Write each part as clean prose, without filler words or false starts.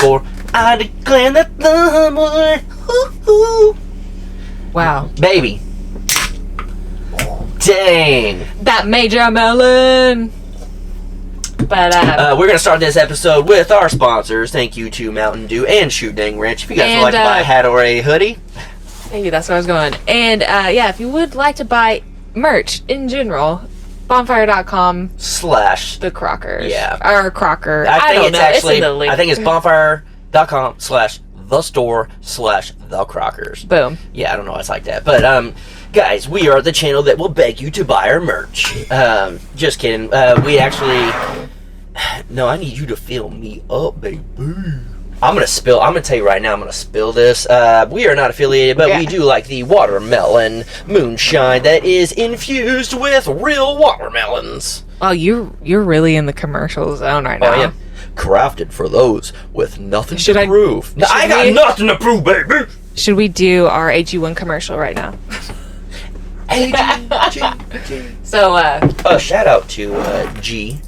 For I declare that the boy. Wow. Baby. Dang. That Major Melon. But we're going to start this episode with our sponsors. Thank you to Mountain Dew and Shoot Dang Ranch. If you guys would like to buy a hat or a hoodie. Maybe that's where I was going. And yeah, if you would like to buy merch in general, bonfire.com / the Crockers. Yeah. Or Crocker. I think don't it's know. actually, It's in the link. I think it's bonfire.com / the store / the Crockers. Boom. Yeah, I don't know why it's like that. But, guys, we are the channel that will beg you to buy our merch. Just kidding. We actually... No, I need you to fill me up, baby. I'm going to tell you right now, I'm going to spill this. We are not affiliated, but we do like the watermelon moonshine that is infused with real watermelons. Oh, you're really in the commercial zone right now. Oh, yeah. Crafted for those with nothing to prove. I got nothing to prove, baby. Should we do our AG1 commercial right now? So, shout out to G.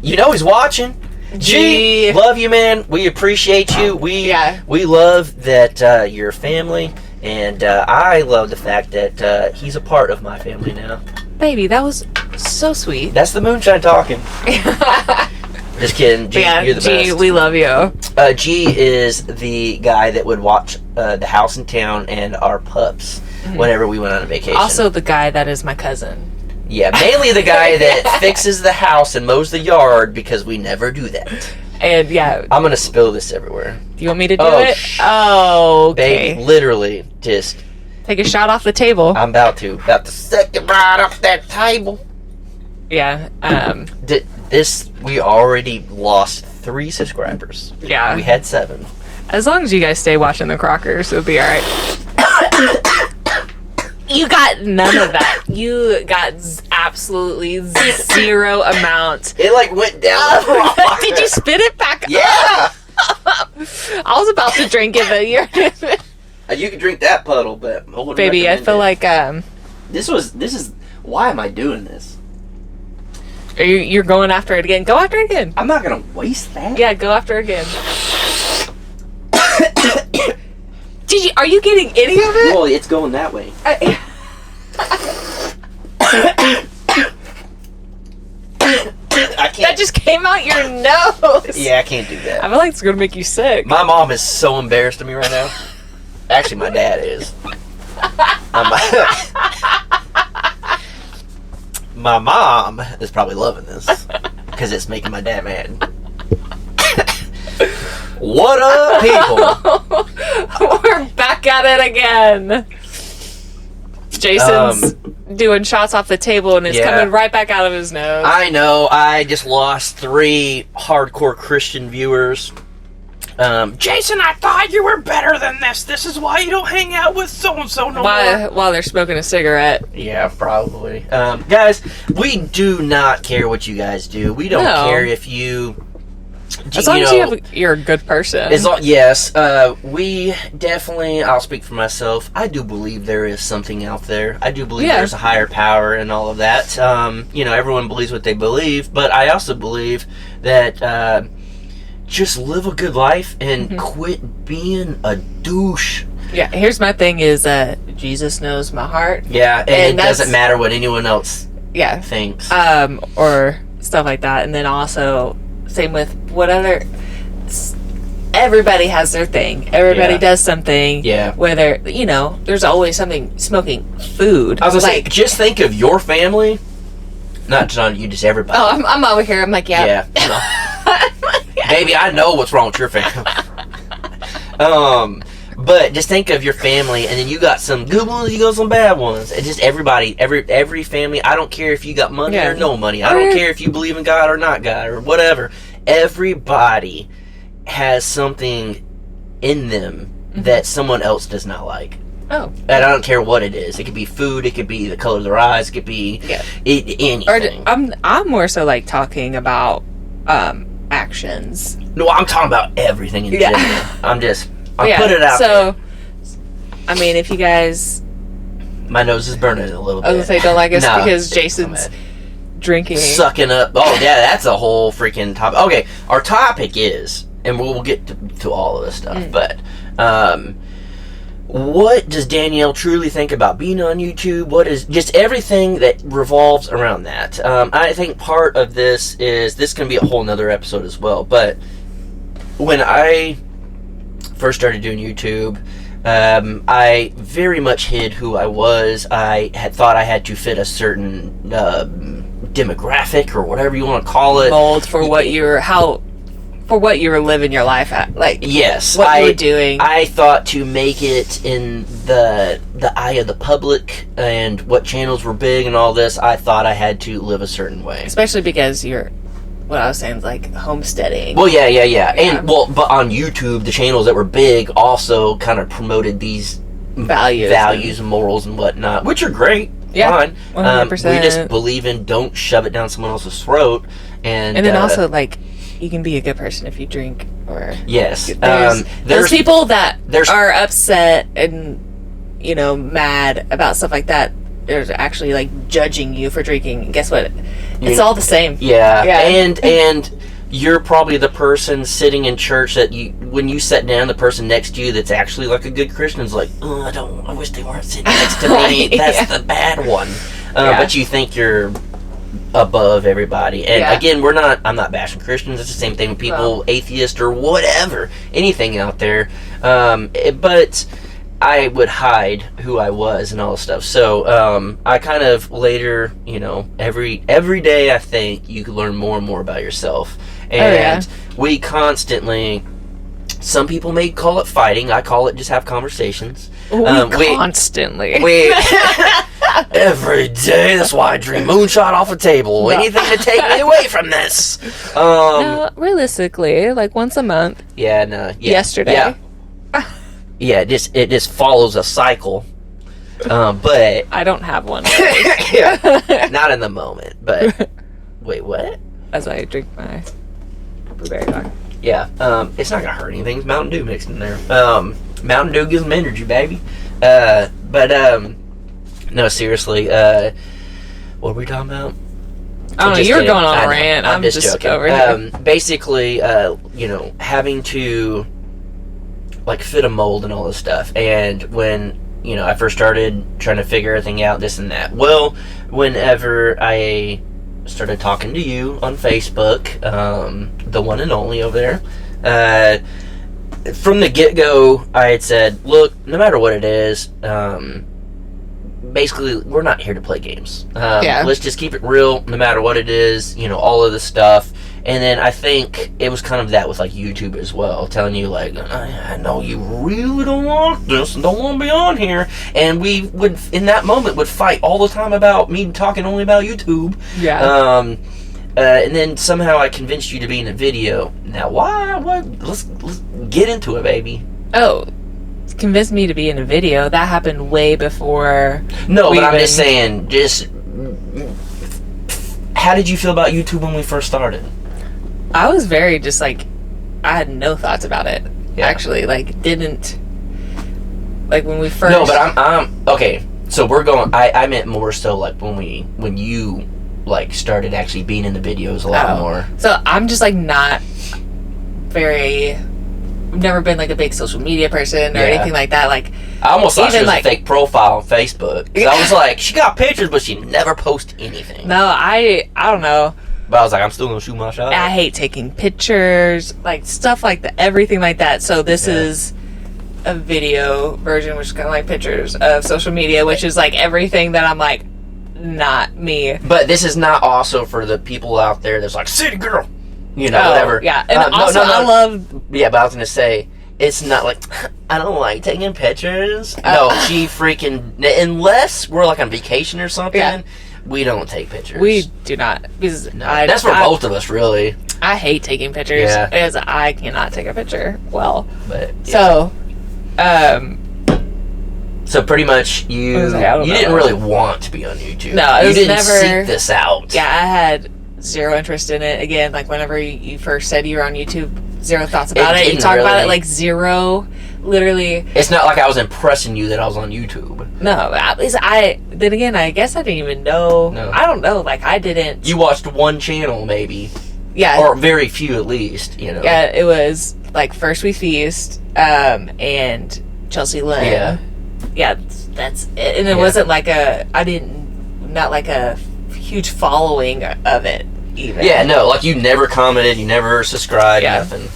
You know he's watching. G. Love you, man. We appreciate you. We love that you're family, and I love the fact that he's a part of my family now. Baby, that was so sweet. That's the moonshine talking. Just kidding. G, you're the G, best. we love you. G is the guy that would watch the house in town and our pups whenever we went on a vacation. Also the guy that is my cousin. Yeah, mainly the guy that fixes the house and mows the yard, because we never do that. And yeah. I'm going to spill this everywhere. Do you want me to do it? Oh, okay. Baby, literally, just... Take a shot off the table. I'm about to suck it right off that table. Yeah. We already lost 3 subscribers. Yeah. We had 7. As long as you guys stay watching the Crockers, it'll be alright. You got none of that. You got absolutely zero amount. It like went down. Did you spit it back up? Yeah. I was about to drink it, but you can drink that puddle, but I wouldn't baby, I recommend feel it. like This is why am I doing this? You're going after it again. Go after it again. I'm not gonna waste that. Yeah, go after it again. Are you getting any of it? Well, it's going that way. I can't. That just came out your nose. Yeah, I can't do that. I feel like it's gonna make you sick. My mom is so embarrassed of me right now. Actually, my dad is. My mom is probably loving this because it's making my dad mad. What up, people? We're back at it again. Jason's doing shots off the table and it's coming right back out of his nose. I know. I just lost 3 hardcore Christian viewers. Jason, I thought you were better than this. This is why you don't hang out with so-and-so no more. While they're smoking a cigarette. Yeah, probably. Guys, we do not care what you guys do. We don't care if you... As long as you're a good person. Yes, we definitely, I'll speak for myself, I do believe there is something out there. I do believe there's a higher power and all of that. Everyone believes what they believe, but I also believe that just live a good life and quit being a douche. Yeah, here's my thing is Jesus knows my heart. Yeah, and it doesn't matter what anyone else thinks. Or stuff like that. And then also... Same with everybody has their thing. Everybody does something. Yeah. Whether, there's always something, smoking food. I was going to say, just think of your family. Not you, just everybody. Oh, I'm over here. I'm like, yeah. Baby, I know what's wrong with your family. But just think of your family, and then you got some good ones, you got some bad ones. And just everybody, every family, I don't care if you got money or no money. I don't care if you believe in God or not God or whatever. Everybody has something in them that someone else does not like. Oh. And I don't care what it is. It could be food, it could be the color of their eyes, it could be anything. I'm more so like talking about actions. No, I'm talking about everything in general. I'll put it out there. So, I mean, if you guys... My nose is burning a little bit. I was going to say, don't like us because Jason's drinking. Sucking up. Oh, yeah, that's a whole freaking topic. Okay, our topic is and we'll get to all of this stuff, but what does Danielle truly think about being on YouTube? What is just everything that revolves around that? I think part of this can be a whole nother episode as well, but when I first started doing YouTube, I very much hid who I was. I had thought I had to fit a certain demographic or whatever you want to call it. Mold for what you were living your life at, like yes, what you were doing. I thought to make it in the eye of the public and what channels were big and all this, I thought I had to live a certain way. Especially because what I was saying is like homesteading. Well, yeah. And but on YouTube, the channels that were big also kind of promoted these values and morals and whatnot, which are great. Yeah, fine. 100%. We just believe in don't shove it down someone else's throat, and then also like you can be a good person if you drink or yes. There's those people that there's are upset and mad about stuff like that. They're actually like judging you for drinking. And guess what? It's all the same. Yeah. And you're probably the person sitting in church that when you sit down, the person next to you that's actually like a good Christian is like, oh, I wish they weren't sitting next to me. That's the bad one. But you think you're above everybody. And again, I'm not bashing Christians. It's the same thing with people, atheists or whatever, anything out there. But I would hide who I was and all this stuff. So I kind of later, every day I think you can learn more and more about yourself. And we constantly, some people may call it fighting. I call it just have conversations. Constantly. Every day. That's why I drink moonshot off a table. No. Anything to take me away from this. No, realistically, like once a month. Yeah, no. Yeah, yesterday. Yeah, it just follows a cycle. But I don't have one. Not in the moment. But wait, what? That's why I drink my blueberry vodka. Yeah, it's not gonna hurt anything. It's Mountain Dew mixed in there. Mountain Dew gives them energy, baby. No, seriously. What were we talking about? I don't know. You're going on a rant. I'm just joking. Over here. Basically, having to like fit a mold and all this stuff. And when I first started trying to figure everything out, this and that. Well, whenever I started talking to you on Facebook, the one and only over there, from the get-go, I had said, look, no matter what it is, basically, we're not here to play games. Let's just keep it real, no matter what it is, all of this stuff. And then I think it was kind of that with like YouTube as well, telling you like, I know you really don't want this and don't want to be on here. And we would, in that moment, would fight all the time about me talking only about YouTube. Yeah. And then somehow I convinced you to be in a video. Now, why? What? Let's get into it, baby. Oh. Convinced me to be in a video. That happened way before. No, but I'm just saying, how did you feel about YouTube when we first started? I was very just like, I had no thoughts about it. Yeah. Actually, didn't like when we first. No, but I'm okay. So we're going. I meant more so like when you like started actually being in the videos a lot more. So I'm just like not very. I've never been like a big social media person or anything like that. Like I almost thought she was a fake profile on Facebook. I was like, she got pictures, but she never posts anything. No, I don't know. But I was like, I'm still gonna shoot my shot. I hate taking pictures, like stuff like that, everything like that. So this is a video version, which is kind of like pictures of social media, which is like everything that I'm like, not me. But this is not also for the people out there that's like, city girl. Whatever. Yeah, and also I love... Yeah, but I was going to say, it's not like, I don't like taking pictures. No, she freaking... Unless we're like on vacation or something, we don't take pictures. We do not. Because that's for both of us, really. I hate taking pictures, as I cannot take a picture well. But So pretty much you didn't really want to be on YouTube. No, you didn't seek this out. Yeah, I had zero interest in it. Again, like whenever you first said you were on YouTube, zero thoughts about it. You talk about it like zero, literally. It's not like I was impressing you that I was on YouTube. No, at least then again, I guess I didn't even know. No. I don't know, like I didn't. You watched one channel maybe. Yeah. Or very few at least, you know. Yeah, it was like First We Feast, and Chelsea Lynn. Yeah. Yeah, that's it. And it wasn't like not like a huge following of it even. Yeah, no, like you never commented, you never subscribed, nothing.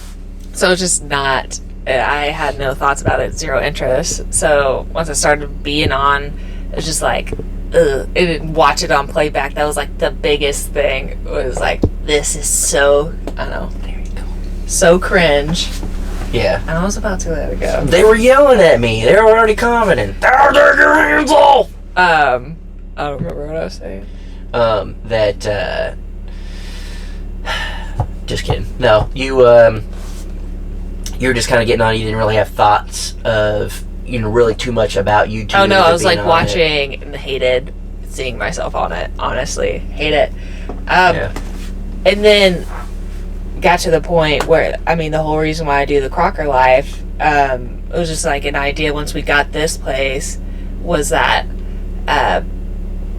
So it's just not, I had no thoughts about it, zero interest. So once I started being on, it was just like, ugh. And watch it on playback, that was like the biggest thing. It was like, this is so, I don't know, there you go. So cringe. Yeah. And I was about to let it go. They were yelling at me. They were already commenting. Take your hands off! I don't remember what I was saying. Just kidding. No, you're just kind of getting on. You didn't really have thoughts of, really too much about YouTube. Oh no, I was like watching and hated seeing myself on it. Honestly, hate it. And then got to the point where, the whole reason why I do the Crocker life, it was just like an idea once we got this place was that,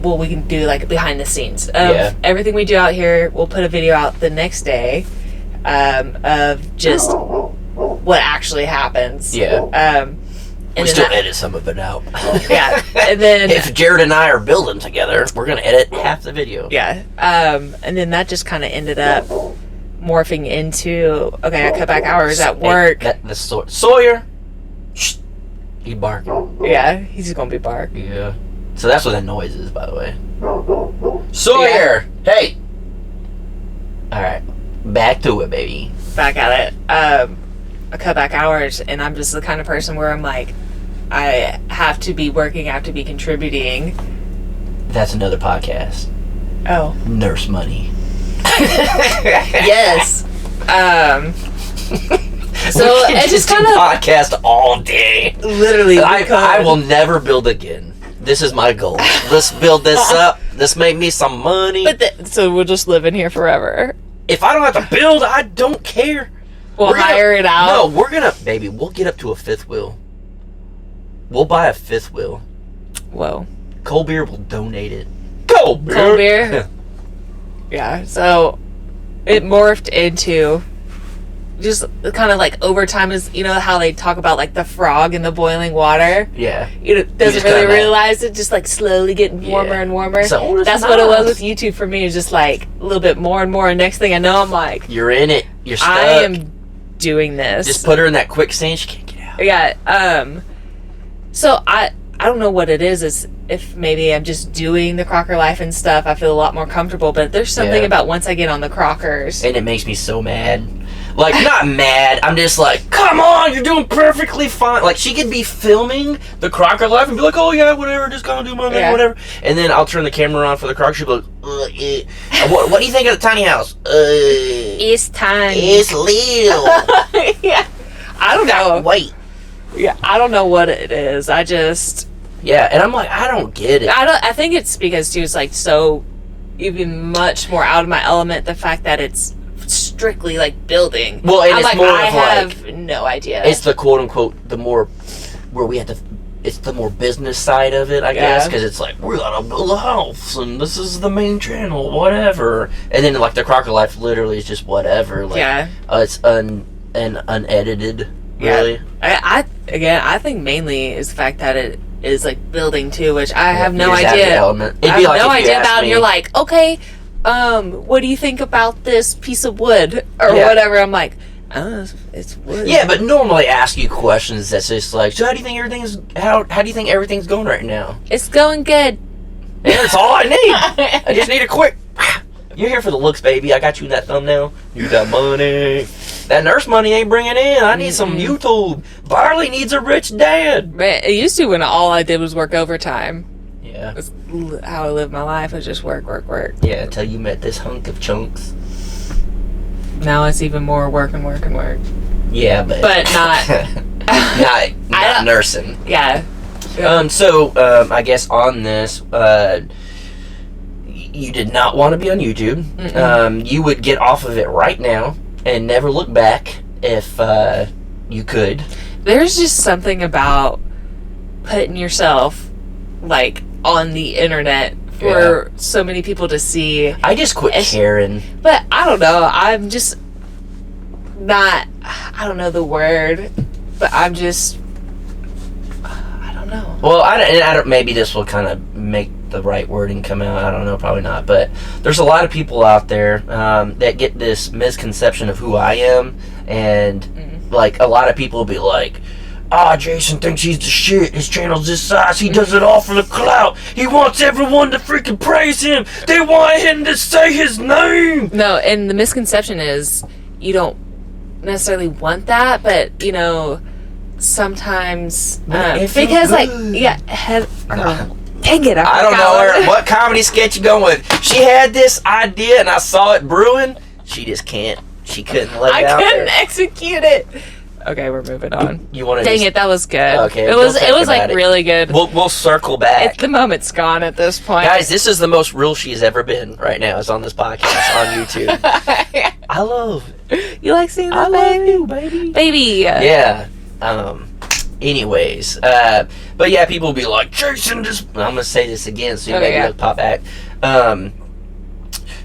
we can do like behind the scenes of everything we do out here. We'll put a video out the next day of just what actually happens. Yeah. And we still edit some of it out. Yeah. And then if Jared and I are building together, we're gonna edit half the video. Yeah. And then that just kind of ended up morphing into, okay, I cut back hours at work. Sawyer, shh, he barking. Yeah, he's gonna be barking. Yeah. So that's what that noise is, by the way. Sawyer, hey. All right, back to it, baby. Back at it. I cut back hours, and I'm just the kind of person where I'm like, I have to be working, I have to be contributing. That's another podcast. Oh. Nurse money. Yes. So it just kind of podcast all day. Literally, I will never build again. This is my goal. Let's build this up. Let's make me some money. So we'll just live in here forever. If I don't have to build, I don't care. We'll hire it out. No, we'll get up to a fifth wheel. We'll buy a fifth wheel. Whoa. Cold Beer will donate it. Cold Beer. Cold Beer. Yeah. So it morphed into just kind of like over time is, how they talk about like the frog in the boiling water. Yeah. Doesn't really realize it, just like slowly getting warmer and warmer. So, that's what it was with YouTube for me. It's just like a little bit more and more. And next thing I know, I'm like, you're in it. You're stuck. I am doing this. Just put her in that quicksand. She can't get out. Yeah. So I don't know what it is. It's if maybe I'm just doing the Crocker life and stuff, I feel a lot more comfortable. But there's something about once I get on the Crockers, and it makes me so mad. Like, not mad. I'm just like, come on, you're doing perfectly fine. Like, she could be filming the Crocker life and be like, oh yeah, whatever, just gonna do my thing, whatever. And then I'll turn the camera on for the Crocker. She'll be like, what do you think of the tiny house? It's tiny. It's little. Yeah. I don't know. Wait. Yeah, I don't know what it is. I just. Yeah, and I'm like, I don't get it. I think it's because she was like so even much more out of my element. The fact that it's strictly like building. Well, and I'm it's like, more I of have like, no idea. It's the quote unquote the more where we have to. It's the more business side of it, I guess, because it's like we're gonna build a house and this is the main channel, whatever. And then like the Crocker life literally is just whatever. Like, it's unedited. Really. I think mainly is the fact that it is like building too, which I have no idea. I have no idea about. And you're like, okay, what do you think about this piece of wood or whatever? I'm like, oh, it's wood. Yeah, but normally ask you questions that's just like, so how do you think everything's going right now? It's going good. Yeah, that's all I need. I just need a quick. You're here for the looks, baby. I got you in that thumbnail. You got money. That nurse money ain't bringing in. I need some YouTube. Barley needs a rich dad. But it used to when all I did was work overtime. Yeah. That's how I lived my life. Was just work. Yeah, until you met this hunk of chunks. Now it's even more work and work and work. Yeah, but not not nursing. Yeah. So I guess on this, you did not want to be on YouTube. You would get off of it right now and never look back if you could. There's just something about putting yourself like on the internet for so many people to see. I just quit caring. But I don't know. I'm just not. I don't know the word, but I'm just. I don't know. Well, I don't. Maybe this will kind of make the right wording come out. I don't know. Probably not. But there's a lot of people out there that get this misconception of who I am, and like a lot of people will be like, Jason thinks he's the shit. His channel's this size. He does it all for the clout. He wants everyone to freaking praise him. They want him to say his name. No, and the misconception is you don't necessarily want that, but sometimes because like dang it, I don't know what comedy sketch you going with. She had this idea and I saw it brewing. She just couldn't let it out there. I couldn't execute it. Okay, we're moving on. You want to? Dang it, that was good. Okay, it was like really good. We'll circle back. The moment's gone at this point, guys. This is the most real she's ever been right now. Is on this podcast on YouTube. I love it. You like seeing that? I love you, baby. Yeah. Anyways, but yeah, people will be like, Jason just. I'm gonna say this again, so you maybe pop back.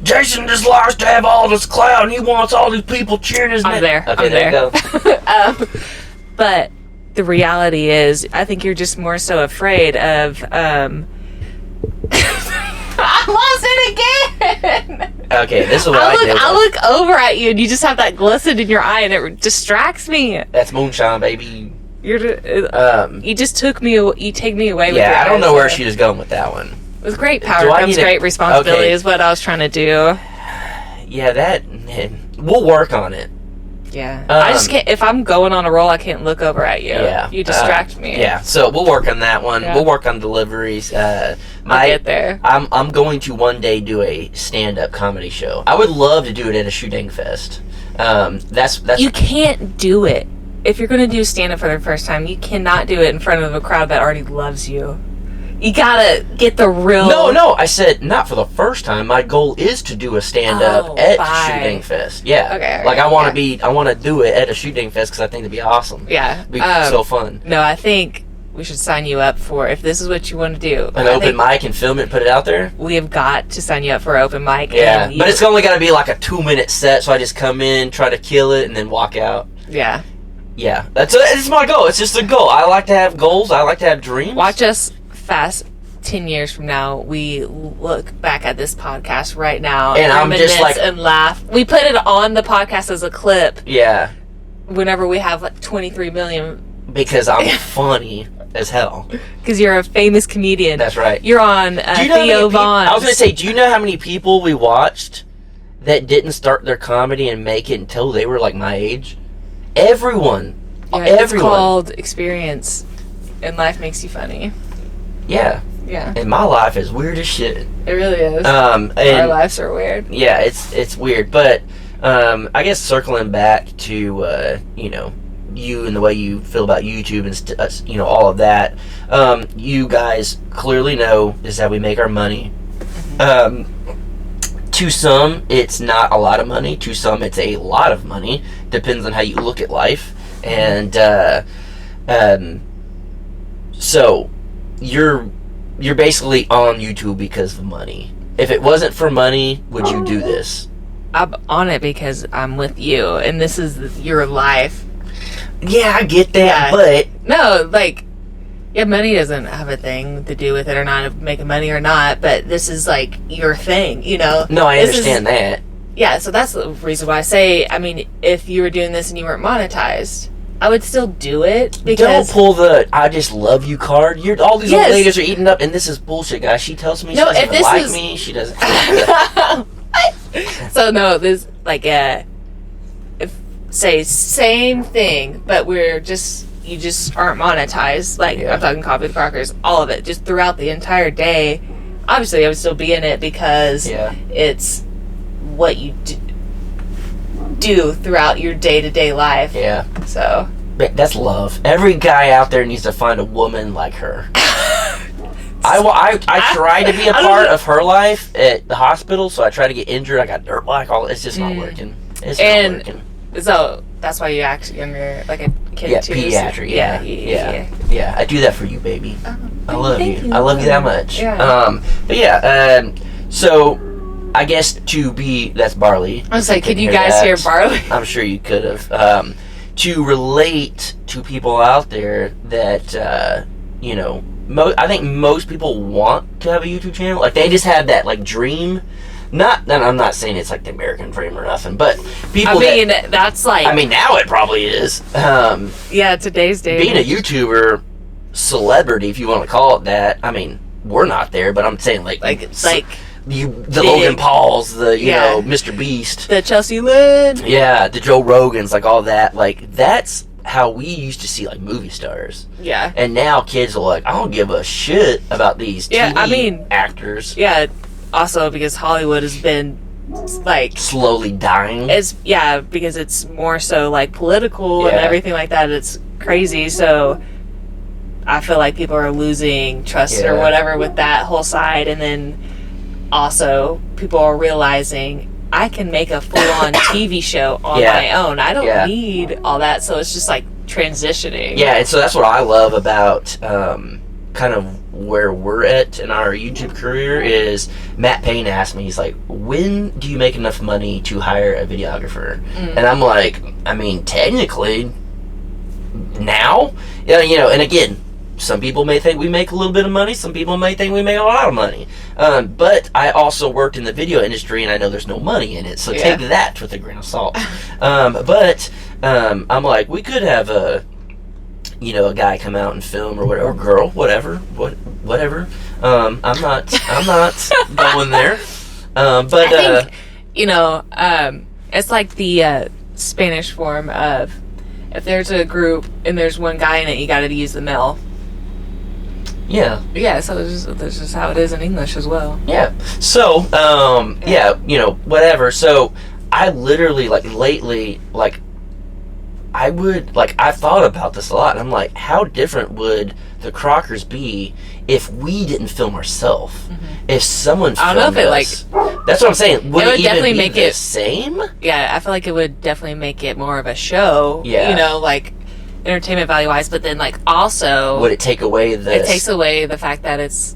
Jason just likes to have all this clout, and he wants all these people cheering his name. I'm there. Okay, I'm there. You go. But the reality is, I think you're just more so afraid of. I lost it again. Okay, this is what I do. I look over at you, and you just have that glisten in your eye, and it distracts me. That's moonshine, baby. You just took me. You take me away. Yeah, I don't know where she was going with that one. With great power comes great responsibility is what I was trying to do. Yeah, we'll work on it. Yeah. I just can't, if I'm going on a roll, I can't look over at you. Yeah. You distract me. Yeah, so we'll work on that one. Yeah. We'll work on deliveries. I'll get there. I'm going to one day do a stand-up comedy show. I would love to do it at a shooting fest. That's You can't do it. If you're going to do stand-up for the first time, you cannot do it in front of a crowd that already loves you. You gotta get the real... No, I said not for the first time. My goal is to do a stand-up at Shooting Fest. Yeah. Okay. Like, I want to do it at a Shooting Fest because I think it'd be awesome. Yeah. It'd be so fun. No, I think we should sign you up for, if this is what you want to do. An open mic and film it and put it out there? We have got to sign you up for open mic. Yeah, but it's only got to be like a 2-minute set, so I just come in, try to kill it, and then walk out. Yeah. Yeah. It's my goal. It's just a goal. I like to have goals. I like to have dreams. Watch us fast 10 years from now, we look back at this podcast right now and I'm just like and laugh. We put it on the podcast as a clip. Yeah. Whenever we have like 23 million. Because I'm funny as hell. Because you're a famous comedian. That's right. You're on Theo Von. I was going to say, do you know how many people we watched that didn't start their comedy and make it until they were like my age? Everyone. Yeah, it's called experience. And life makes you funny. Yeah. Yeah. And my life is weird as shit. It really is. And our lives are weird. Yeah, it's weird. But I guess circling back to you and the way you feel about YouTube and all of that, you guys clearly know this is how we make our money. To some, it's not a lot of money. To some, it's a lot of money. Depends on how you look at life. And so you're basically on YouTube because of money. If it wasn't for money, would you do this? I'm on it because I'm with you, and this is your life. Yeah, I get that, but... No, like, money doesn't have a thing to do with it or not, making money or not, but this is, like, your thing, No, I understand that. Yeah, so that's the reason why I say, if you were doing this and you weren't monetized, I would still do it because... Don't pull the I just love you card. All these old ladies are eating up, and this is bullshit, guys. She tells me she doesn't like me. She doesn't... So, no, this, like, say same thing, but you just aren't monetized. Like, I'm talking Coffee with Crockers, all of it, just throughout the entire day. Obviously, I would still be in it because it's what you do throughout your day-to-day life. Yeah. So that's love. Every guy out there needs to find a woman like her. I tried to be a part of her life at the hospital, so I tried to get injured. I got dirt bike. It's just not working. It's not working. So that's why you act younger, like a kid too. Pediatric. Yeah. Yeah, I do that for you, baby. I love you. I love you that much. Yeah. But yeah, so I guess that's barley. I was like, could you guys hear barley? I'm sure you could have. To relate to people out there that, you know, I think most people want to have a YouTube channel. Like, they just have that, like, dream. I'm not saying it's like the American dream or nothing, but people. I mean, that's like. I mean, now it probably is. Yeah, today's day. Being a YouTuber celebrity, if you want to call it that. I mean, we're not there, but I'm saying it's like the big. Logan Pauls, you know, Mr. Beast, the Chelsea Lynn. Yeah, the Joe Rogans, like all that. Like, that's how we used to see like movie stars. Yeah. And now kids are like, I don't give a shit about these TV actors. Yeah. Also, because Hollywood has been like slowly dying. Because it's more so like political and everything like that. It's crazy. So I feel like people are losing trust or whatever with that whole side. And then also people are realizing I can make a full-on TV show on my own. I don't need all that. So it's just like transitioning. Yeah, and so that's what I love about kind of where we're at in our YouTube career is Matt Payne asked me, he's like, when do you make enough money to hire a videographer? And I'm like, I mean, technically now, you know, and again, some people may think we make a little bit of money, some people may think we make a lot of money, but I also worked in the video industry and I know there's no money in it, so take that with a grain of salt. But I'm like, we could have a guy come out and film or whatever, or girl, whatever. I'm not going there. But I think, it's like the Spanish form of, if there's a group and there's one guy in it, you got to use the male. Yeah. Yeah, so that's just how it is in English as well. Yeah. So, whatever. So, I literally, like, lately, like, I've thought about this a lot, and I'm like, how different would the Crockers be if we didn't film ourselves? If someone filmed us? That's what I'm saying. Would it even definitely be the same? Yeah, I feel like it would definitely make it more of a show. Yeah. Like, entertainment value-wise, but then, like, also... Would it take away It takes away the fact that it's,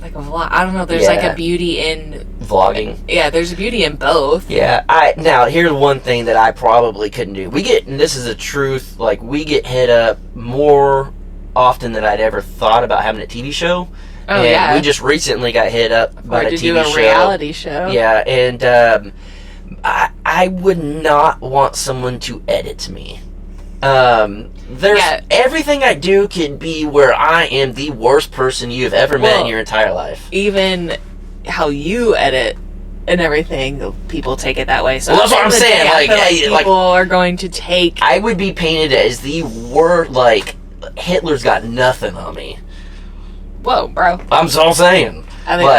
like, a vlog. I don't know, there's, like, a beauty in... vlogging. Yeah, there's a beauty in both. Yeah, now here's one thing that I probably couldn't do. And this is the truth, like, we get hit up more often than I'd ever thought about having a TV show. Oh, and yeah. we just recently got hit up by a TV show. Or to do a reality show. Yeah, and I would not want someone to edit me. Everything I do could be where I am the worst person you've ever met in your entire life. Even how you edit and everything, people take it that way. So that's what I'm saying. People are going to take. I would be painted as the worst. Like, Hitler's got nothing on me. Whoa, bro! I'm so saying. I think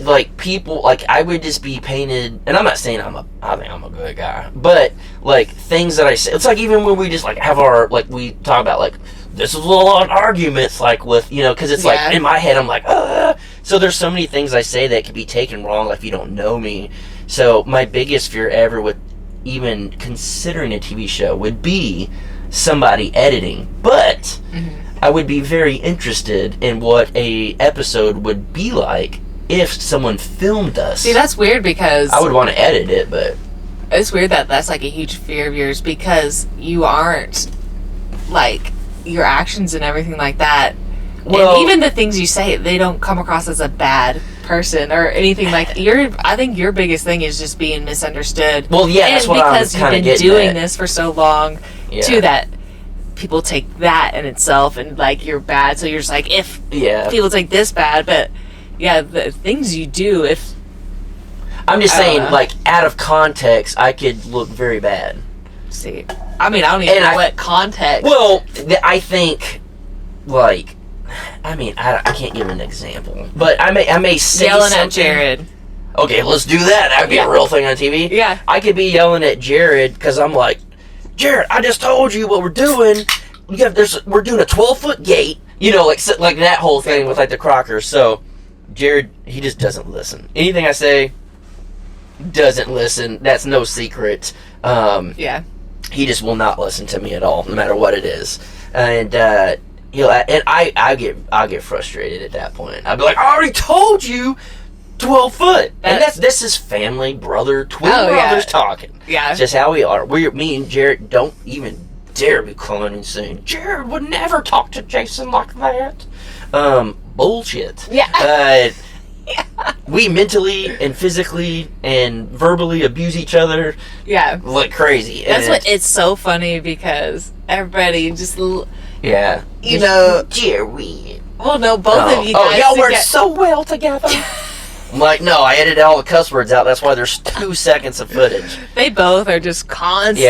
like people, like, I would just be painted, and I'm not saying I think I'm a good guy, but like things that I say, it's like even when we just like have our, like, we talk about like this is a lot of arguments, like with, because it's like in my head I'm like, so there's so many things I say that could be taken wrong, like if you don't know me. So my biggest fear ever with even considering a TV show would be somebody editing, but. I would be very interested in what a episode would be like if someone filmed us. See, that's weird because... I would want to edit it, but... It's weird that that's like a huge fear of yours because you aren't, like, your actions and everything like that. Well, and even the things you say, they don't come across as a bad person or anything like... I think your biggest thing is just being misunderstood. Well, yeah, that's what I was kind of getting at. Because you've been doing this for so long, too, that... people take that in itself and like you're bad, so you're just like, if people take this bad, but the things you do, if I'm just saying, like, out of context I could look very bad. See, I mean, I don't even know what context. Well, I think, like, I mean, I can't give an example, but I may say yelling something. At Jared. Okay, let's do that. That'd be a real thing on TV. Yeah, I could be yelling at Jared because I'm like, Jared, I just told you what we're doing. We're doing a 12-foot gate. Like that whole thing with like the Crockers. So Jared, he just doesn't listen. Anything I say, doesn't listen. That's no secret. he just will not listen to me at all, no matter what it is. And I get frustrated at that point. I'd be like, I already told you 12 foot. And this is family, twin brothers talking. Yeah. It's just how we are. Me and Jared don't even dare be calling and saying, Jared would never talk to Jason like that. Bullshit. Yeah. We mentally and physically and verbally abuse each other. Yeah. Like crazy. That's what it's so funny because everybody just yeah. You know, Jerry. Well, no, both of you guys. Oh, y'all work so well together. I'm like, no, I edited all the cuss words out. That's why there's 2 seconds of footage. They both are just constantly.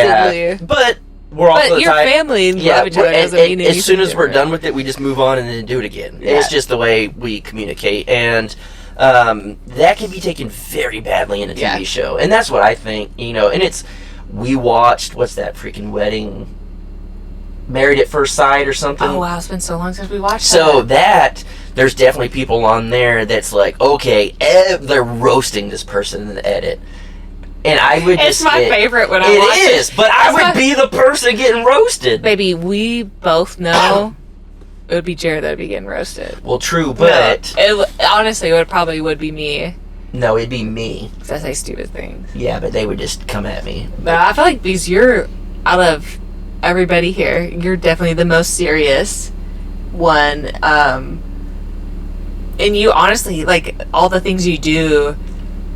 Yeah, but we're also but your family and love each other doesn't mean anything. As soon as we're done with it, we just move on and then do it again. Yeah. It's just the way we communicate, and that can be taken very badly in a TV show, and that's what I think. And we watched what's that freaking wedding. Married at First Sight or something. Oh wow, it's been so long since we watched that. There's definitely people on there that's like, okay, they're roasting this person in the edit. And I would It's my favorite when I watch it. It is, but I would be the person getting roasted. Baby, we both know it would be Jared that would be getting roasted. Well, true, but... Honestly, it would be me. No, it'd be me. Because I say stupid things. Yeah, but they would just come at me. But I feel like because you're, out of everybody here, you're definitely the most serious one. And you honestly, like, all the things you do...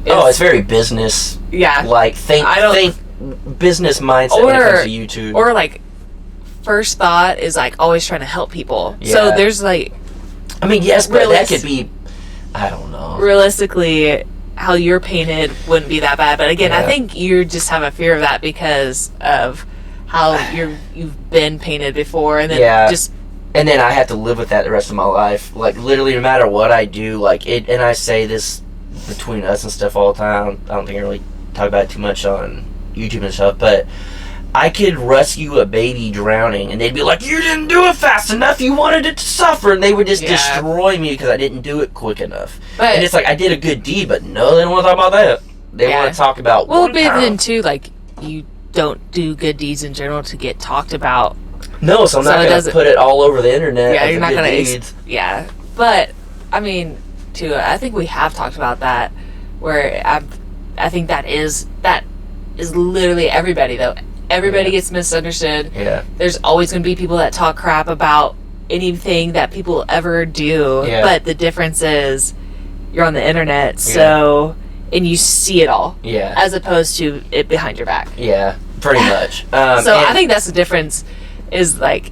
it's very business. Yeah. Like, think business mindset when it comes to YouTube. Or, like, first thought is, like, always trying to help people. Yeah. So there's, like... I mean, yes, but that could be... I don't know. Realistically, how you're painted wouldn't be that bad. But, again, I think you just have a fear of that because of how you've been painted before. And then just... And then I have to live with that the rest of my life. Like, literally, no matter what I do, like, it... And I say this... between us and stuff all the time. I don't think I really talk about it too much on YouTube and stuff, but I could rescue a baby drowning and they'd be like, you didn't do it fast enough, you wanted it to suffer, and they would just destroy me because I didn't do it quick enough. And it's like, I did a good deed, but no, they don't want to talk about that. They want to talk about but then too, like, you don't do good deeds in general to get talked about. No, so I'm not going to put it all over the internet. Yeah, you're not going to but I mean, too, I think we have talked about that, where I think that is literally everybody, though. Everybody gets misunderstood. Yeah. There's always going to be people that talk crap about anything that people ever do. Yeah. But the difference is you're on the internet, so and you see it all. Yeah. As opposed to it behind your back. Yeah, pretty much. I think that's the difference. Is like,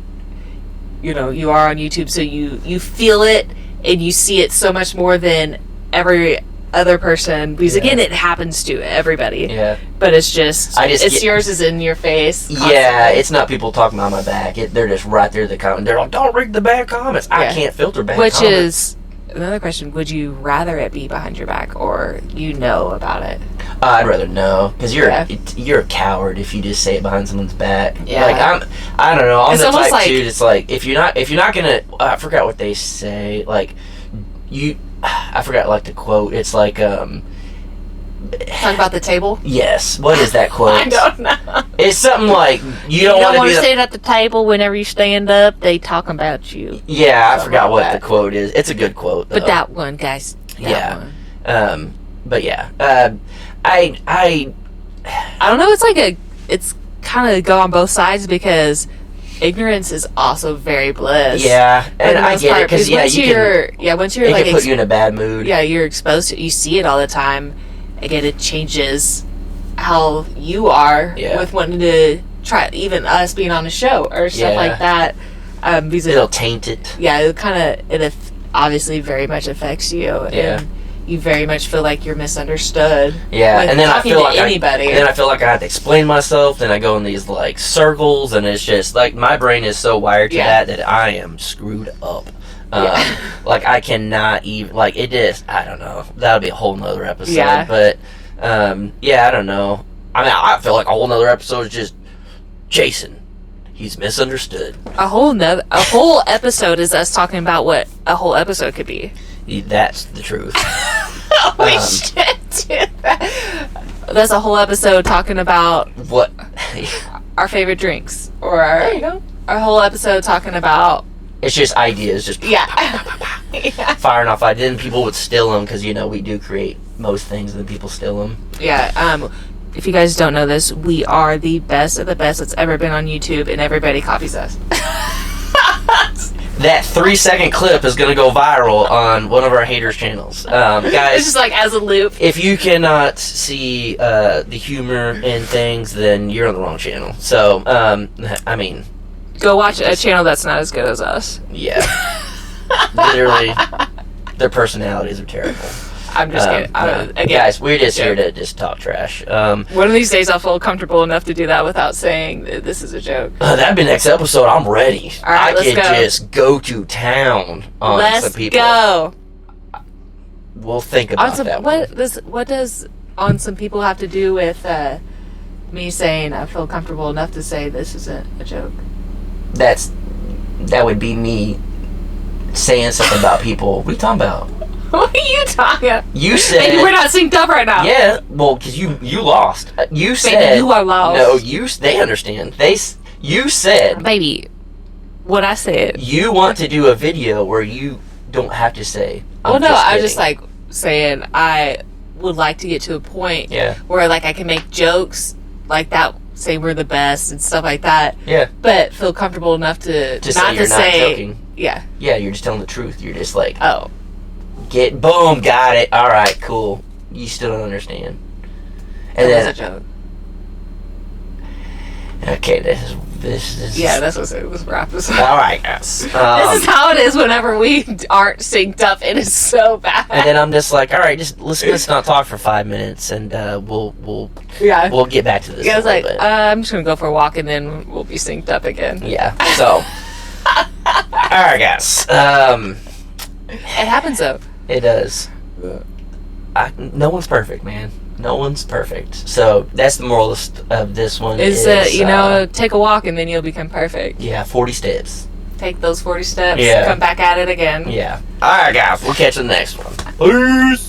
you are on YouTube, so you feel it. And you see it so much more than every other person because again, it happens to everybody. Yeah. But it's just yours is in your face. Constantly. Yeah, it's not people talking behind my back. They're just right there. They're like, don't read the bad comments. I can't filter bad comments. Which is another question. Would you rather it be behind your back or about it? I'd rather know because you're a coward if you just say it behind someone's back. Yeah. Like I don't know. I'm the type dude. It's like if you're not gonna. I forgot what they say. Like I forgot like the quote. It's like talk about the table. Yes. What is that quote? I don't know. It's something like you don't want to sit at the table. Whenever you stand up, they talking about you. Yeah, I forgot what the quote is. It's a good quote, though. But that one, guys. That one. But yeah. I don't know. It's kind of go on both sides because ignorance is also very bliss. Yeah, and I get it because once you're it can put you in a bad mood. Yeah, you're exposed to. You see it all the time. Again, it changes how you are with wanting to try. Even us being on a show or stuff like that. Because it'll taint it. Yeah, it obviously very much affects you. Yeah. And you very much feel like you're misunderstood. Yeah, and then I feel like anybody. I have to explain myself. Then I go in these like circles, and it's just like my brain is so wired to that I am screwed up. Like I cannot even like it is. I don't know. That'll be a whole nother episode. Yeah. But I don't know. I mean, I feel like a whole nother episode is just Jason. He's misunderstood. A whole episode is us talking about what a whole episode could be. That's the truth. We should do that. That's a whole episode talking about what. our favorite drinks, or There you go. our whole episode talking about It's just ideas, just yeah. firing off ideas. Then people would steal them because we do create most things, and then people steal them. Yeah. If you guys don't know this, we are the best of the best that's ever been on YouTube, and everybody copies us. That 3-second clip is going to go viral on one of our haters' channels. Guys, It's just like as a loop. if you cannot see the humor in things, then you're on the wrong channel. So, I mean, Go watch a channel that's not as good as us. yeah. Literally, their personalities are terrible. I'm just kidding. Again, Guys, we're just here joke. to just talk trash. One of these days I'll feel comfortable enough to do that without saying that this is a joke. That'd be next episode. I'm ready. All right, I let's could go. just go to town on Let's some people. go. We'll think about that one. What does on some people have to do with me saying I feel comfortable enough to say this isn't a joke? That would be me saying something about people. What are you talking about? What are you talking about? You said... Baby, we're not synced up right now. Yeah, well, because you lost. You said... Baby, you are lost. No, they understand. You said... Baby, what I said. You want to do a video where you don't have to say... Well, no, I was just kidding. like saying I would like to get to a point Yeah. where like I can make jokes like that, say we're the best and stuff like that, Yeah. but feel comfortable enough to To not say you're to not say joking. yeah. Yeah, you're just telling the truth. You're just like... Oh. Boom, got it. All right, cool. You still don't understand. And That was a joke. Okay, this is... Yeah, that's what it was. Wrap this up. All right, guys. This is how it is whenever we aren't synced up. It is so bad. And then I'm just like, all right, just let's not talk for 5 minutes, and we'll get back to this. Yeah, I was a like, little bit. I'm just gonna go for a walk and then we'll be synced up again. Yeah. So, all right, guys. It happens though. It does. No one's perfect, man. No one's perfect. So that's the moral of this one. Is take a walk and then you'll become perfect. Yeah, 40 steps. Take those 40 steps. Yeah. Come back at it again. Yeah. All right, guys. We'll catch you in the next one. Peace.